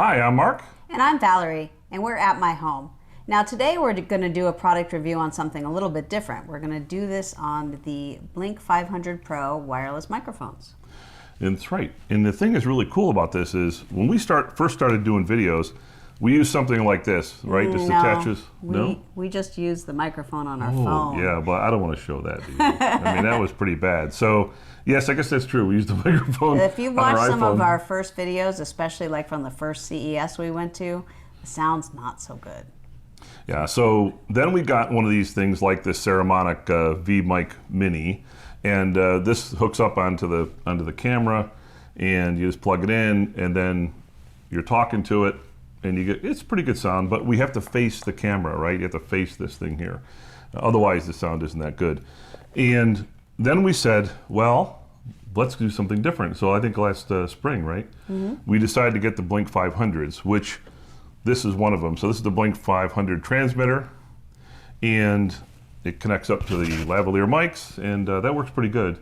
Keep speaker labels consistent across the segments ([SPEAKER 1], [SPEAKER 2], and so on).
[SPEAKER 1] Hi, I'm Mark.
[SPEAKER 2] And I'm Valerie, and we're at my home. Now today we're going to do a product review on something a little bit different. We're going to do this on the Blink 500 Pro wireless microphones.
[SPEAKER 1] And that's right. And the thing that's really cool about this is when we first started doing videos, we use something like this, right? Just attaches.
[SPEAKER 2] We just use the microphone on our phone.
[SPEAKER 1] Yeah, but I don't want to show that to you. I mean, that was pretty bad. So, yes, I guess that's true. We use the microphone.
[SPEAKER 2] If you watch some of our first videos, especially like from the first CES we went to, the sound's not so good.
[SPEAKER 1] Yeah, so then we got one of these things like this Saramonic V-Mic Mini, and this hooks up onto the camera, and you just plug it in, and then you're talking to it, and it's pretty good sound, but we have to face the camera, right? You have to face this thing here. Otherwise, the sound isn't that good. And then we said, well, let's do something different. So I think last spring, right? We decided to get the Blink 500s, which this is one of them. So this is the Blink 500 transmitter, and it connects up to the lavalier mics, and that works pretty good.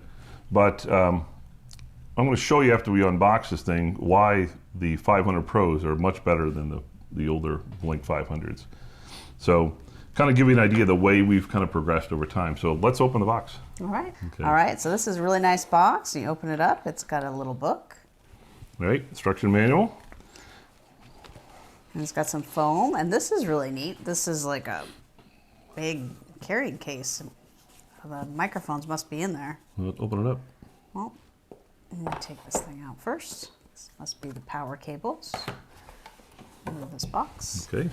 [SPEAKER 1] But I'm going to show you after we unbox this thing why the 500 Pros are much better than the older Blink 500s. So kind of give you an idea of the way we've kind of progressed over time. So let's open the box.
[SPEAKER 2] All right.
[SPEAKER 1] Okay.
[SPEAKER 2] All right, so this is a really nice box. You open it up, it's got a little book.
[SPEAKER 1] All right, instruction manual.
[SPEAKER 2] And it's got some foam, and this is really neat. This is like a big carrying case. The microphones must be in there.
[SPEAKER 1] Let's open it up.
[SPEAKER 2] Well, I'm going to take this thing out first. This must be the power cables. Move this box.
[SPEAKER 1] Okay.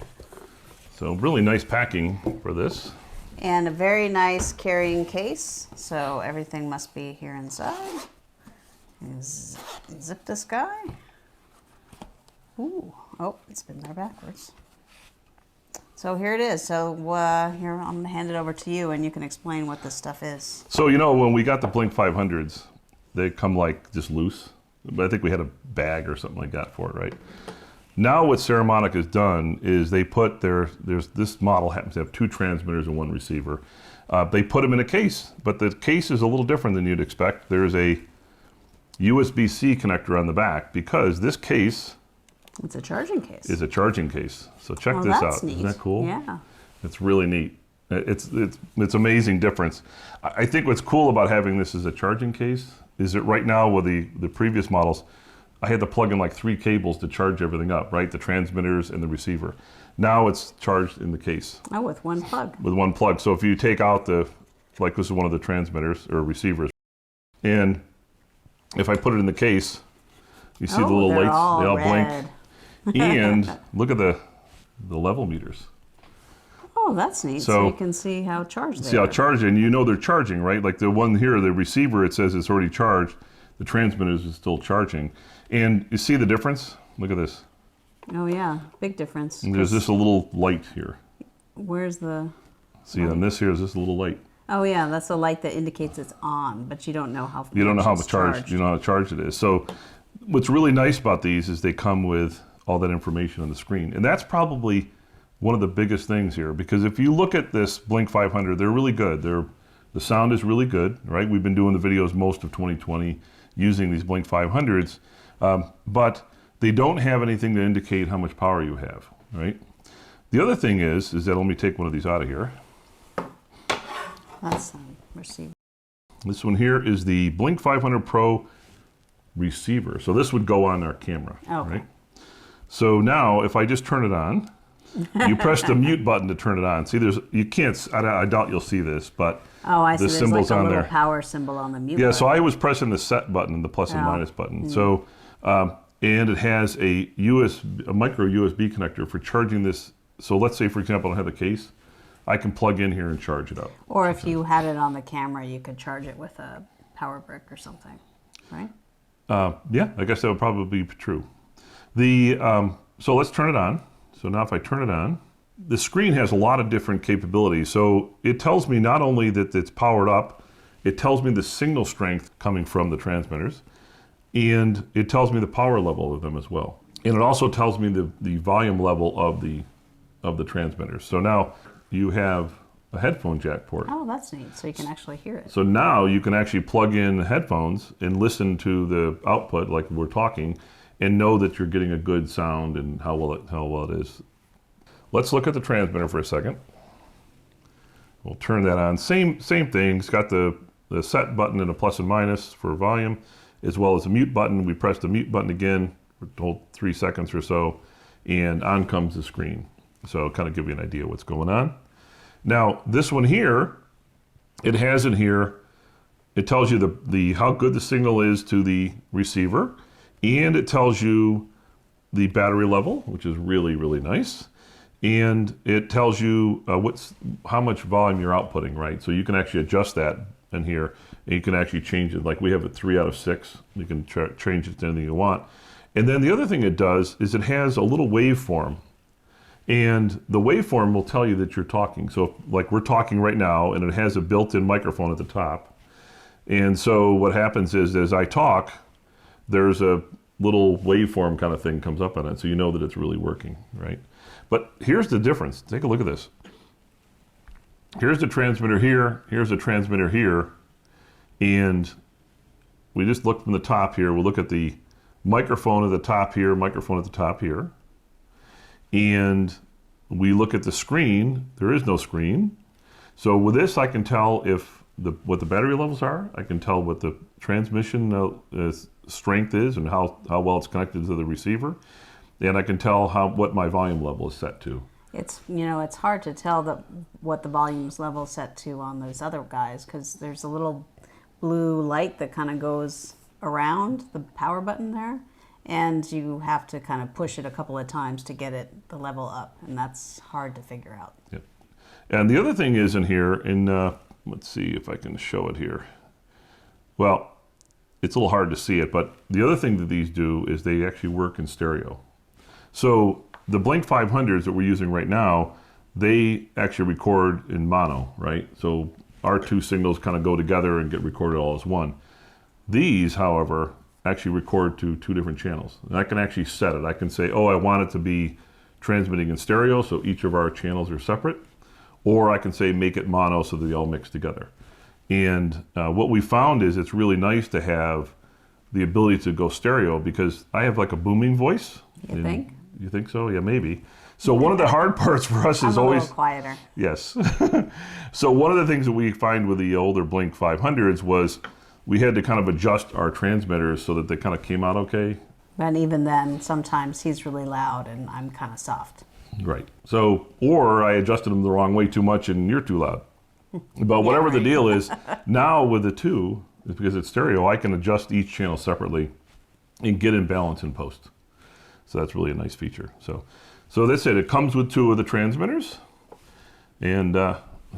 [SPEAKER 1] So really nice packing for this.
[SPEAKER 2] And a very nice carrying case. So everything must be here inside. Zip this guy. Ooh. Oh, it's been there backwards. So here it is. So here, I'm going to hand it over to you, and you can explain what this stuff is.
[SPEAKER 1] So, you know, when we got the Blink 500s, they come like just loose. But I think we had a bag or something like that for it, right? Now what Saramonic has done is they put this model happens to have 2 transmitters and 1 receiver. They put them in a case, but the case is a little different than you'd expect. There's a USB-C connector on the back because this case...
[SPEAKER 2] It's a charging case.
[SPEAKER 1] Is a charging case. So check this out.
[SPEAKER 2] Neat.
[SPEAKER 1] Isn't that cool?
[SPEAKER 2] Yeah.
[SPEAKER 1] It's really neat. It's amazing difference. I think what's cool about having this as a charging case is that right now with the previous models, I had to plug in like 3 cables to charge everything up, right? The transmitters and the receiver. Now it's charged in the case.
[SPEAKER 2] Oh, with one plug.
[SPEAKER 1] With one plug. So if you take out like this is one of the transmitters or receivers, and if I put it in the case, you see the little lights, they all blink. And look at the level meters.
[SPEAKER 2] Oh, that's neat. So you can see how charged they are.
[SPEAKER 1] See how charged, and you know they're charging, right? Like the one here, the receiver, it says it's already charged. The transmitters is still charging. And you see the difference? Look at this.
[SPEAKER 2] Oh yeah, big difference.
[SPEAKER 1] And there's just a little light here.
[SPEAKER 2] Where's the...
[SPEAKER 1] See, on this here is this little light.
[SPEAKER 2] Oh yeah, that's a light that indicates it's on, but you don't know how
[SPEAKER 1] you don't know how charged. You know how charged it is. So what's really nice about these is they come with all that information on the screen. And that's probably one of the biggest things here, because if you look at this Blink 500, they're really good. The sound is really good, right? We've been doing the videos most of 2020 using these Blink 500s, but they don't have anything to indicate how much power you have, right? The other thing is that, let me take one of these out of here.
[SPEAKER 2] That's receiver.
[SPEAKER 1] This one here is the Blink 500 Pro receiver. So this would go on our camera, right? So now if I just turn it on, you press the mute button to turn it on. See, you can't, I doubt you'll see this, but the symbol's on there.
[SPEAKER 2] There's like a little power symbol on the mute button.
[SPEAKER 1] Yeah, so I was pressing the set button, the plus and minus button. So, and it has a micro USB connector for charging this. So let's say, for example, I don't have the case. I can plug in here and charge it up.
[SPEAKER 2] Or if you had it on the camera, you could charge it with a power brick or something, right?
[SPEAKER 1] Yeah, I guess that would probably be true. So let's turn it on. So now if I turn it on, the screen has a lot of different capabilities. So it tells me not only that it's powered up, it tells me the signal strength coming from the transmitters, and it tells me the power level of them as well. And it also tells me the volume level of the transmitters. So now you have a headphone jack port.
[SPEAKER 2] Oh, that's neat. So you can actually hear it.
[SPEAKER 1] So now you can actually plug in headphones and listen to the output like we're talking, and know that you're getting a good sound and how well it is. Let's look at the transmitter for a second. We'll turn that on. Same thing. It's got the set button and a plus and minus for volume, as well as a mute button. We press the mute button again, hold 3 seconds or so, and on comes the screen. So kind of give you an idea what's going on. Now this one here, it has in here, it tells you the how good the signal is to the receiver, and it tells you the battery level, which is really, really nice. And it tells you how much volume you're outputting, right? So you can actually adjust that in here, and you can actually change it. Like we have a 3 out of 6. You can change it to anything you want. And then the other thing it does is it has a little waveform. And the waveform will tell you that you're talking. So like we're talking right now, and it has a built-in microphone at the top. And so what happens is as I talk, there's a little waveform kind of thing comes up on it. So you know that it's really working, right? But here's the difference. Take a look at this. Here's the transmitter here. Here's the transmitter here. And we just look from the top here. We'll look at the microphone at the top here, microphone at the top here. And we look at the screen. There is no screen. So with this, I can tell what the battery levels are. I can tell what the transmission strength is and how well it's connected to the receiver. And I can tell what my volume level is set to.
[SPEAKER 2] It's it's hard to tell what the volume's level set to on those other guys because there's a little blue light that kind of goes around the power button there, and you have to kind of push it a couple of times to get the level up, and that's hard to figure out.
[SPEAKER 1] Yep. And the other thing is in here, let's see if I can show it here. Well, it's a little hard to see it, but the other thing that these do is they actually work in stereo. So the Blink 500s that we're using right now, they actually record in mono, right? So our 2 signals kind of go together and get recorded all as one. These, however, actually record to 2 different channels. And I can actually set it. I can say, oh, I want it to be transmitting in stereo, so each of our channels are separate. Or I can say, make it mono so that they all mix together. And what we found is it's really nice to have the ability to go stereo because I have like a booming voice.
[SPEAKER 2] You think?
[SPEAKER 1] You think so? Yeah, maybe. So one of the hard parts for us is always...
[SPEAKER 2] a little quieter.
[SPEAKER 1] Yes. So one of the things that we find with the older Blink 500s was we had to kind of adjust our transmitters so that they kind of came out okay.
[SPEAKER 2] But even then, sometimes he's really loud and I'm kind of soft.
[SPEAKER 1] Right. So, or I adjusted them the wrong way too much and you're too loud. But whatever the deal is, now with the 2, because it's stereo, I can adjust each channel separately and get in balance in post. So that's really a nice feature. So that's it. It comes with 2 of the transmitters. And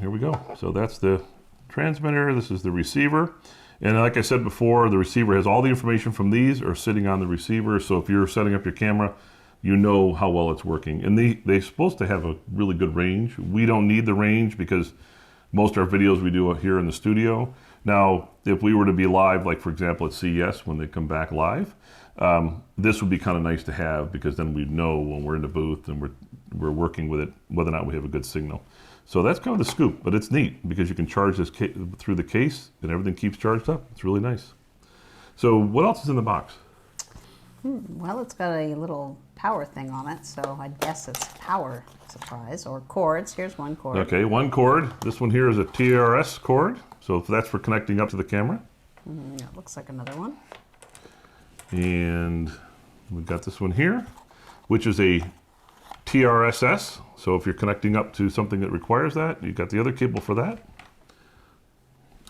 [SPEAKER 1] here we go. So that's the transmitter. This is the receiver. And like I said before, the receiver has all the information from these are sitting on the receiver. So if you're setting up your camera, you know how well it's working. And they're supposed to have a really good range. We don't need the range because most of our videos we do here in the studio. Now, if we were to be live, like for example at CES when they come back live, this would be kind of nice to have because then we'd know when we're in the booth and we're working with it, whether or not we have a good signal. So that's kind of the scoop, but it's neat because you can charge this through the case and everything keeps charged up. It's really nice. So what else is in the box?
[SPEAKER 2] Well, it's got a little power thing on it, so I guess it's power supplies or cords. Here's one cord.
[SPEAKER 1] Okay, one cord. This one here is a TRRS cord, so that's for connecting up to the camera.
[SPEAKER 2] It looks like another one.
[SPEAKER 1] And we've got this one here, which is a TRRS. So if you're connecting up to something that requires that, you've got the other cable for that.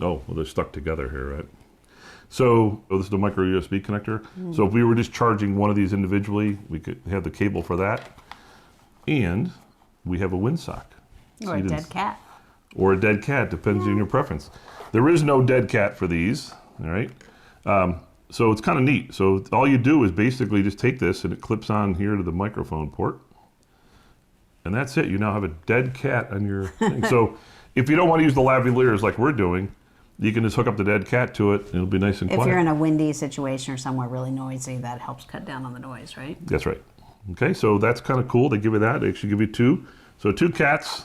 [SPEAKER 1] Oh, well, they're stuck together here, right? So this is the micro USB connector. So if we were just charging one of these individually, we could have the cable for that. And we have a windsock.
[SPEAKER 2] Or a dead cat.
[SPEAKER 1] Or a dead cat, depends on your preference. There is no dead cat for these, all right? So it's kind of neat. So all you do is basically just take this and it clips on here to the microphone port. And that's it. You now have a dead cat on your thing. So if you don't want to use the lavaliers like we're doing, you can just hook up the dead cat to it and it'll be nice and quiet.
[SPEAKER 2] If you're in a windy situation or somewhere really noisy, that helps cut down on the noise, right?
[SPEAKER 1] That's right. Okay, so that's kind of cool. They give you that. They actually give you 2. So 2 cats,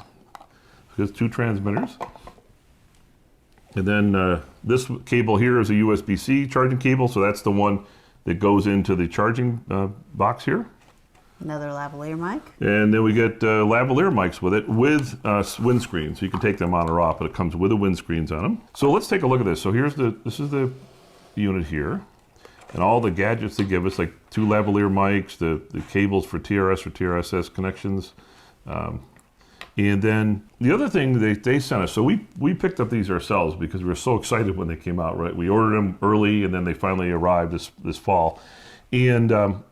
[SPEAKER 1] there's 2 transmitters. And then this cable here is a USB-C charging cable. So that's the one that goes into the charging box here.
[SPEAKER 2] Another lavalier mic.
[SPEAKER 1] And then we get lavalier mics with it with windscreen. So you can take them on or off, but it comes with the windscreens on them. So let's take a look at this. So this is the unit here. And all the gadgets they give us, like 2 lavalier mics, the cables for TRRS or TRRS connections. And then the other thing they sent us, so we picked up these ourselves because we were so excited when they came out, right? We ordered them early and then they finally arrived this fall. And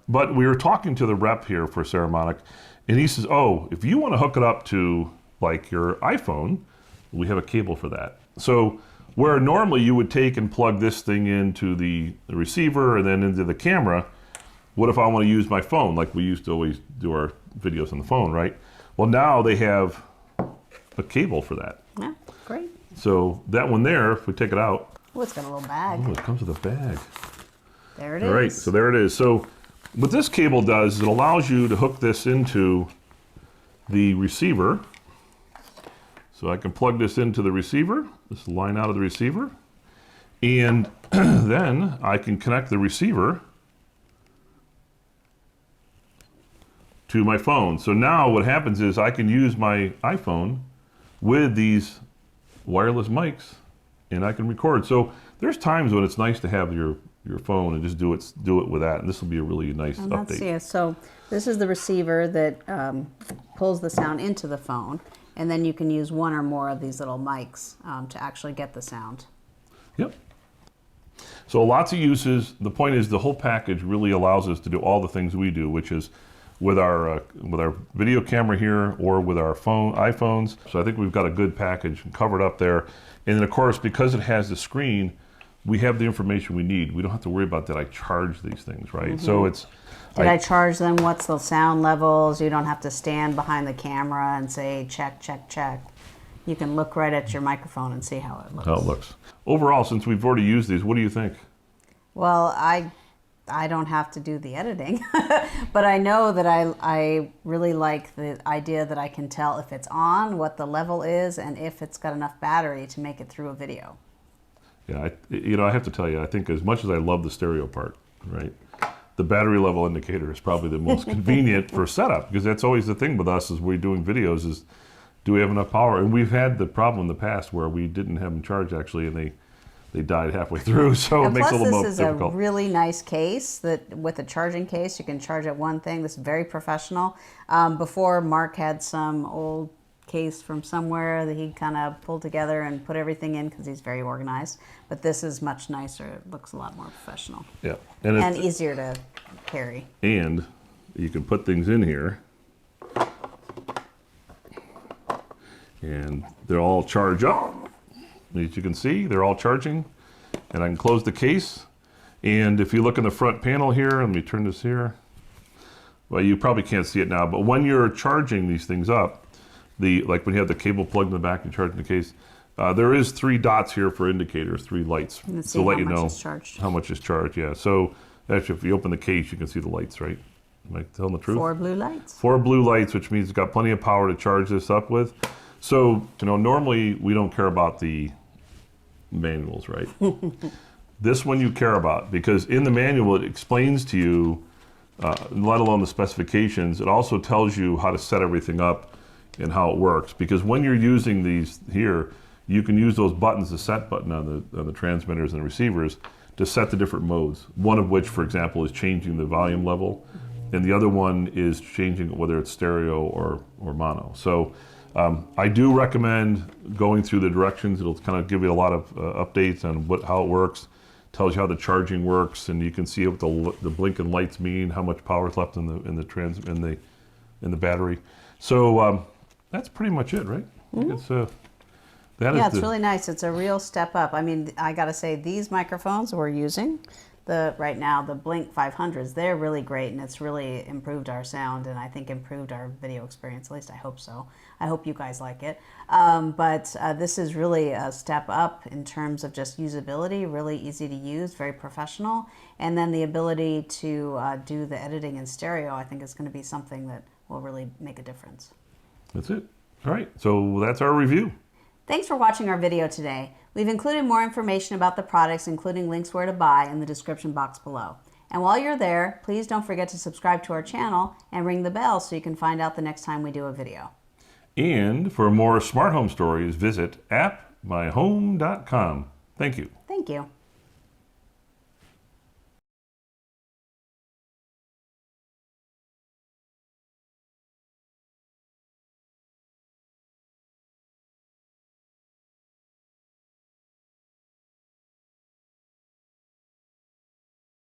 [SPEAKER 1] but we were talking to the rep here for Saramonic, and he says, oh, if you want to hook it up to like your iPhone, we have a cable for that. So where normally you would take and plug this thing into the receiver and then into the camera, what if I want to use my phone like we used to always do our videos on the phone, right? Well, now they have a cable for that.
[SPEAKER 2] Yeah, great.
[SPEAKER 1] So that one there, if we take it out.
[SPEAKER 2] Oh, it's got a little bag.
[SPEAKER 1] Oh, it comes with a bag.
[SPEAKER 2] There it is.
[SPEAKER 1] All right, so there it is. So what this cable does is it allows you to hook this into the receiver. So I can plug this into the receiver, this line out of the receiver, and then I can connect the receiver to my phone. So now what happens is I can use my iPhone with these wireless mics and I can record. So there's times when it's nice to have your phone and just do it with that, and this will be a really nice update.
[SPEAKER 2] Yeah, so this is the receiver that pulls the sound into the phone, and then you can use one or more of these little mics to actually get the sound.
[SPEAKER 1] Yep. So lots of uses. The point is the whole package really allows us to do all the things we do, which is with our video camera here or with our iPhones. So I think we've got a good package covered up there. And then of course, because it has the screen, we have the information we need. We don't have to worry about that I charge these things, right? Mm-hmm. So it's...
[SPEAKER 2] Did I charge them? What's the sound levels? You don't have to stand behind the camera and say, check, check, check. You can look right at your microphone and see how it looks.
[SPEAKER 1] How it looks. Overall, since we've already used these, what do you think?
[SPEAKER 2] Well, I don't have to do the editing, but I know that I really like the idea that I can tell if it's on, what the level is, and if it's got enough battery to make it through a video.
[SPEAKER 1] Yeah, I have to tell you, I think as much as I love the stereo part, right, the battery level indicator is probably the most convenient for setup, because that's always the thing with us as we're doing videos is, do we have enough power? And we've had the problem in the past where we didn't have them charged actually, and they died halfway through, so it makes it a little more difficult.
[SPEAKER 2] Plus, this is a really nice case that with a charging case, you can charge at one thing. This is very professional. Before, Mark had some old case from somewhere that he kind of pulled together and put everything in because he's very organized. But this is much nicer. It looks a lot more professional.
[SPEAKER 1] Yeah.
[SPEAKER 2] And easier to carry.
[SPEAKER 1] And you can put things in here. And they're all charged up. As you can see, they're all charging. And I can close the case. And if you look in the front panel here, let me turn this here. Well, you probably can't see it now, but when you're charging these things up, like when you have the cable plugged in the back and charging the case, there is 3 dots here for indicators, 3 lights to let you know how much is charged. Yeah, so actually if you open the case, you can see the lights, right? Am I telling the truth?
[SPEAKER 2] 4 blue lights.
[SPEAKER 1] 4 blue lights, which means it's got plenty of power to charge this up with. So, normally we don't care about the manuals, right? This one you care about, because in the manual it explains to you, let alone the specifications, it also tells you how to set everything up and how it works. Because when you're using these here, you can use those buttons, the set button on the transmitters and the receivers, to set the different modes. One of which, for example, is changing the volume level, and the other one is changing whether it's stereo or mono. So I do recommend going through the directions. It'll kind of give you a lot of updates on how it works, tells you how the charging works, and you can see what the blinking lights mean, how much power is left in the battery. So that's pretty much it, right? Mm-hmm. It's
[SPEAKER 2] really nice. It's a real step up. I mean, I got to say, these microphones we're using, right now, the Blink 500s, they're really great, and it's really improved our sound, and I think improved our video experience. At least I hope so. I hope you guys like it. But this is really a step up in terms of just usability, really easy to use, very professional, and then the ability to do the editing in stereo, I think is going to be something that will really make a difference.
[SPEAKER 1] That's it. All right, so that's our review.
[SPEAKER 2] Thanks for watching our video today. We've included more information about the products, including links where to buy, in the description box below. And while you're there, please don't forget to subscribe to our channel and ring the bell so you can find out the next time we do a video.
[SPEAKER 1] And for more smart home stories, visit appmyhome.com. Thank you.
[SPEAKER 2] Thank you.